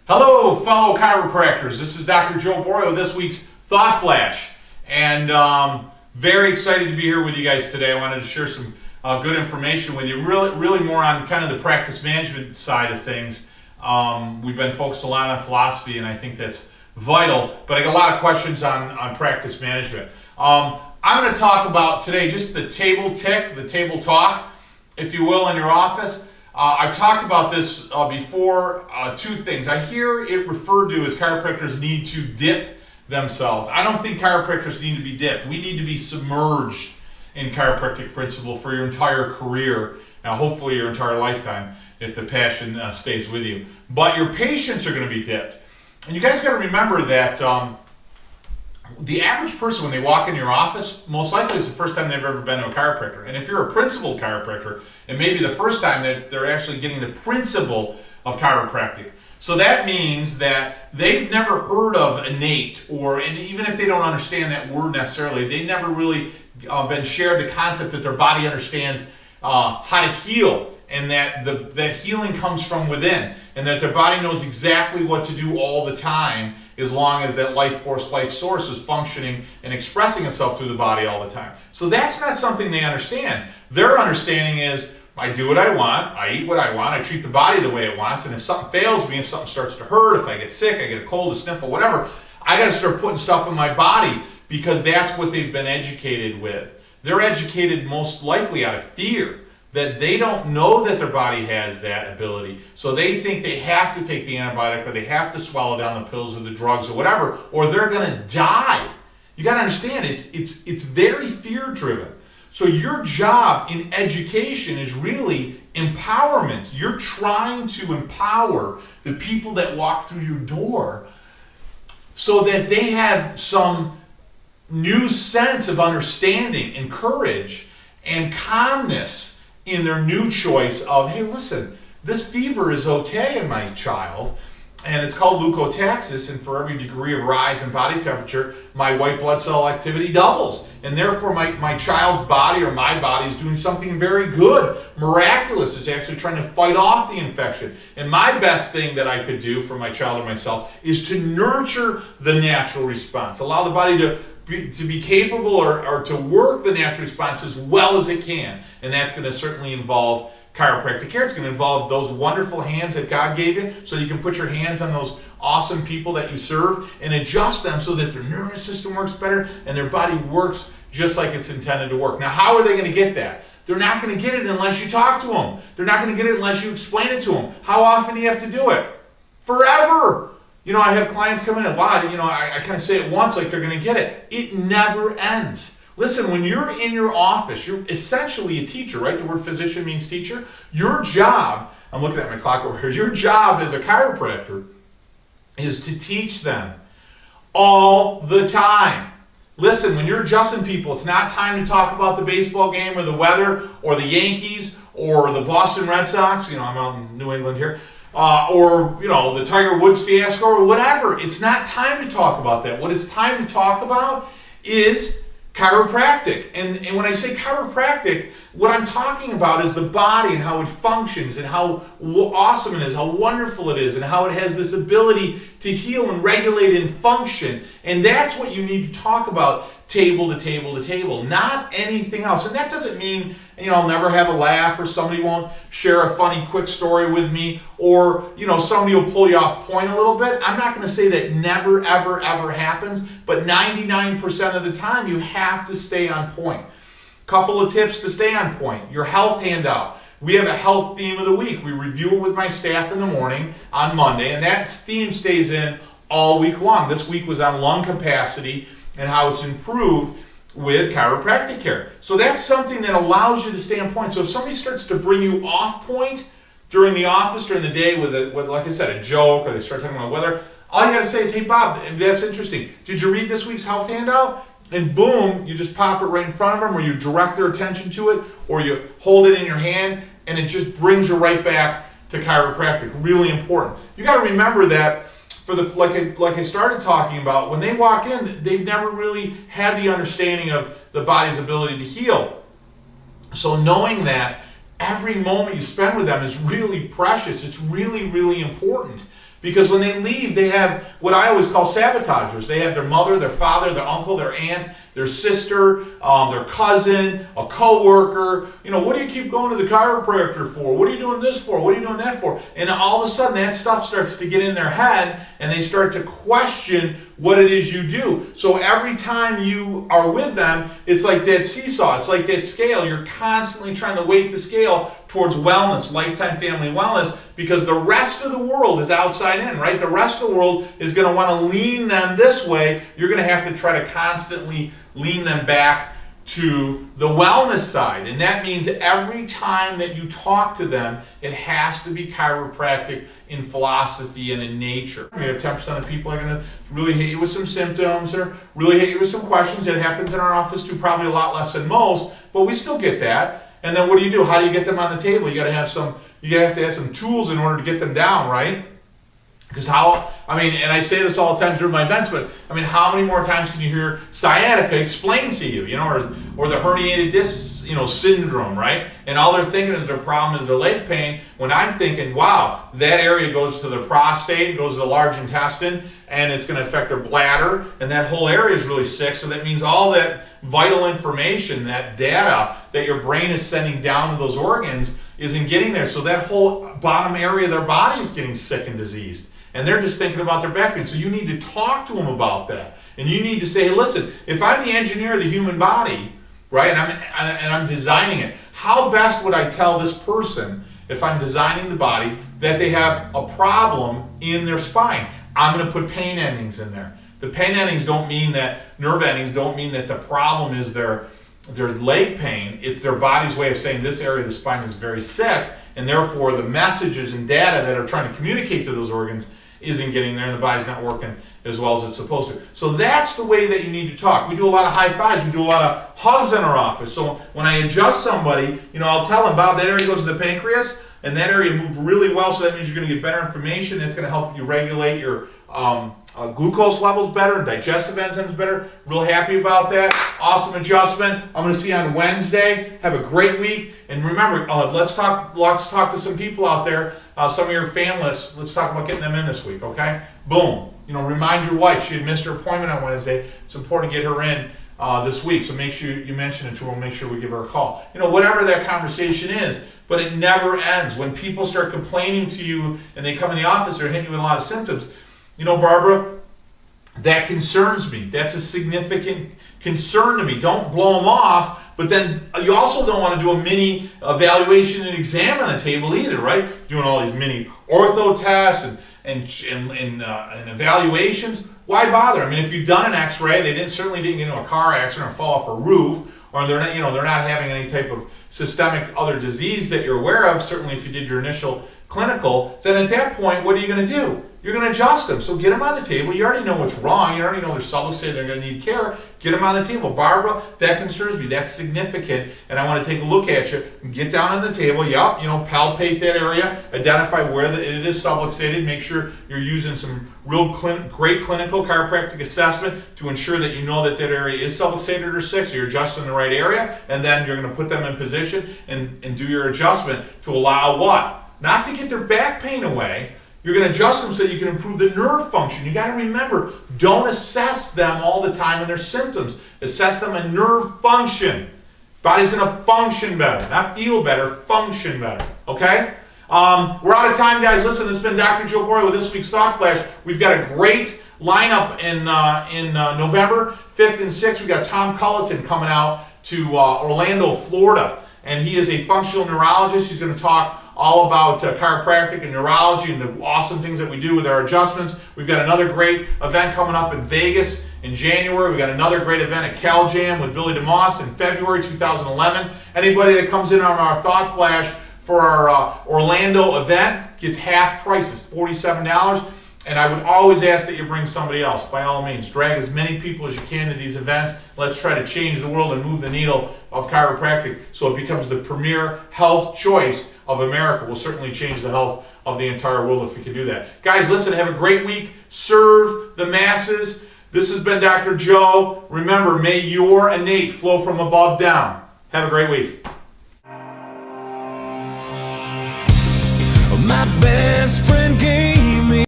Hello, fellow chiropractors. This is Dr. Joe Borio, this week's Thought Flash. And very excited to be here with you guys today. I wanted to share some good information with you, really more on kind of the practice management side of things. We've been focused a lot on philosophy, and I think that's vital, but I got a lot of questions on practice management. I'm going to talk about today just the table tick, the table talk, if you will, in your office. I've talked about this before, two things. I hear it referred to as chiropractors need to dip themselves. I don't think chiropractors need to be dipped. We need to be submerged in chiropractic principle for your entire career, hopefully your entire lifetime, if the passion stays with you. But your patients are going to be dipped. And you guys got to remember that the average person, when they walk in your office, most likely is the first time they've ever been to a chiropractor. And if you're a principal chiropractor, it may be the first time that they're actually getting the principle of chiropractic. So that means that they've never heard of innate, and even if they don't understand that word necessarily, they never really been shared the concept that their body understands how to heal, and that healing comes from within, and that their body knows exactly what to do all the time, as long as that life force, life source is functioning and expressing itself through the body all the time. So that's not something they understand. Their understanding is, I do what I want, I eat what I want, I treat the body the way it wants, and if something fails me, if something starts to hurt, if I get sick, I get a cold, a sniffle, whatever, I got to start putting stuff in my body, because that's what they've been educated with. They're educated most likely out of fear, that they don't know that their body has that ability. So they think they have to take the antibiotic, or they have to swallow down the pills or the drugs or whatever, or they're going to die. You got to understand, it's very fear-driven. So your job in education is really empowerment. You're trying to empower the people that walk through your door so that they have some new sense of understanding and courage and calmness in their new choice of, hey, listen, this fever is okay in my child, and it's called leukotaxis, and for every degree of rise in body temperature, my white blood cell activity doubles. And therefore, my child's body, or my body, is doing something very good, miraculous. It's actually trying to fight off the infection. And my best thing that I could do for my child or myself is to nurture the natural response, allow the body to be capable or to work the natural response as well as it can. And that's going to certainly involve chiropractic care. It's going to involve those wonderful hands that God gave you, so you can put your hands on those awesome people that you serve and adjust them so that their nervous system works better and their body works just like it's intended to work. Now, how are they going to get that? They're not going to get it unless you talk to them. They're not going to get it unless you explain it to them. How often do you have to do it? Forever. I have clients come in and, wow, I kind of say it once like they're going to get it. It never ends. Listen, when you're in your office, you're essentially a teacher, right? The word physician means teacher. Your job, I'm looking at my clock over here, your job as a chiropractor is to teach them all the time. Listen, when you're adjusting people, it's not time to talk about the baseball game or the weather or the Yankees or the Boston Red Sox. I'm out in New England here. Or the Tiger Woods fiasco or whatever. It's not time to talk about that. What it's time to talk about is chiropractic. And when I say chiropractic, what I'm talking about is the body and how it functions and how awesome it is, how wonderful it is, and how it has this ability to heal and regulate and function. And that's what you need to talk about table to table to table, not anything else. And that doesn't mean, I'll never have a laugh, or somebody won't share a funny, quick story with me, or, somebody will pull you off point a little bit. I'm not going to say that never, ever, ever happens, but 99% of the time, you have to stay on point. Couple of tips to stay on point. Your health handout. We have a health theme of the week. We review it with my staff in the morning on Monday, and that theme stays in all week long. This week was on lung capacity and how it's improved with chiropractic care. So that's something that allows you to stay on point. So if somebody starts to bring you off point during the office, during the day with like I said, a joke, or they start talking about weather, all you got to say is, hey, Bob, that's interesting. Did you read this week's health handout? And boom, you just pop it right in front of them, or you direct their attention to it, or you hold it in your hand, and it just brings you right back to chiropractic. Really important. You got to remember that for like I started talking about, when they walk in, they've never really had the understanding of the body's ability to heal. So knowing that every moment you spend with them is really precious, it's really, really important, Because when they leave, they have what I always call sabotagers. They have their mother, their father, their uncle, their aunt, their sister, their cousin, a coworker. What do you keep going to the chiropractor for? What are you doing this for? What are you doing that for? And all of a sudden, that stuff starts to get in their head, and they start to question what it is you do. So every time you are with them, it's like that seesaw. It's like that scale. You're constantly trying to weight the scale towards wellness, lifetime family wellness, because the rest of the world is outside in, right? The rest of the world is going to want to lean them this way. You're going to have to try to constantly lean them back to the wellness side. And that means every time that you talk to them, it has to be chiropractic in philosophy and in nature. We have 10% of people are going to really hit you with some symptoms or really hit you with some questions. It happens in our office too, probably a lot less than most, but we still get that. And then what do? How do you get them on the table? You have to have some tools in order to get them down, right? Because and I say this all the time during my events, but how many more times can you hear sciatica explained to you, or the herniated disc, syndrome, right? And all they're thinking is their problem is their leg pain, when I'm thinking, wow, that area goes to the prostate, goes to the large intestine, and it's going to affect their bladder, and that whole area is really sick, so that means all that vital information, that data that your brain is sending down to those organs isn't getting there, so that whole bottom area of their body is getting sick and diseased. And they're just thinking about their back pain. So you need to talk to them about that. And you need to say, hey, listen, if I'm the engineer of the human body, right, and I'm designing it, how best would I tell this person, if I'm designing the body, that they have a problem in their spine? I'm going to put pain endings in there. The pain endings don't mean that, nerve endings don't mean that the problem is their leg pain. It's their body's way of saying this area of the spine is very sick, and therefore the messages and data that are trying to communicate to those organs isn't getting there, and the body's not working as well as it's supposed to. So that's the way that you need to talk. We do a lot of high fives. We do a lot of hugs in our office. So when I adjust somebody, I'll tell them, Bob, that area goes to the pancreas, and that area moved really well, so that means you're going to get better information. That's going to help you regulate your glucose levels better and digestive enzymes better. Real happy about that. Awesome adjustment. I'm going to see you on Wednesday. Have a great week. And remember, let's talk to some people out there, some of your families. Let's talk about getting them in this week, okay? Boom. Remind your wife. She had missed her appointment on Wednesday. It's important to get her in this week. So make sure you mention it to her. We'll make sure we give her a call. Whatever that conversation is. But it never ends. When people start complaining to you and they come in the office, they're hitting you with a lot of symptoms. Barbara, that concerns me. That's a significant concern to me. Don't blow them off, but then you also don't want to do a mini evaluation and exam on the table either, right? Doing all these mini ortho tests and evaluations. Why bother? If you've done an X-ray, they certainly didn't get into a car accident or fall off a roof, or they're not having any type of systemic other disease that you're aware of. Certainly, if you did your initial clinical, then at that point, what are you going to do? You're going to adjust them. So get them on the table. You already know what's wrong. You already know they're subluxated. They're going to need care. Get them on the table. Barbara, that concerns me. That's significant. And I want to take a look at you. Get down on the table. Yup. Palpate that area. Identify where it is subluxated. Make sure you're using some real great clinical chiropractic assessment to ensure that you know that area is subluxated or sick. So you're adjusting the right area. And then you're going to put them in position and do your adjustment to allow what? Not to get their back pain away. You're going to adjust them so you can improve the nerve function. You got to remember, don't assess them all the time in their symptoms. Assess them in nerve function. Body's going to function better, not feel better, function better. Okay? We're out of time, guys. Listen, this has been Dr. Joe Borio with this week's Thot Flash. We've got a great lineup in November 5th and 6th. We've got Tom Culleton coming out to Orlando, Florida. And he is a functional neurologist. He's going to talk all about chiropractic and neurology and the awesome things that we do with our adjustments. We've got another great event coming up in Vegas in January. We've got another great event at Cal Jam with Billy DeMoss in February 2011. Anybody that comes in on our Thot Flash for our Orlando event gets half prices, $47. And I would always ask that you bring somebody else, by all means. Drag as many people as you can to these events. Let's try to change the world and move the needle of chiropractic so it becomes the premier health choice of America. We'll certainly change the health of the entire world if we can do that. Guys, listen, have a great week. Serve the masses. This has been Dr. Joe. Remember, may your innate flow from above down. Have a great week. My best friend gave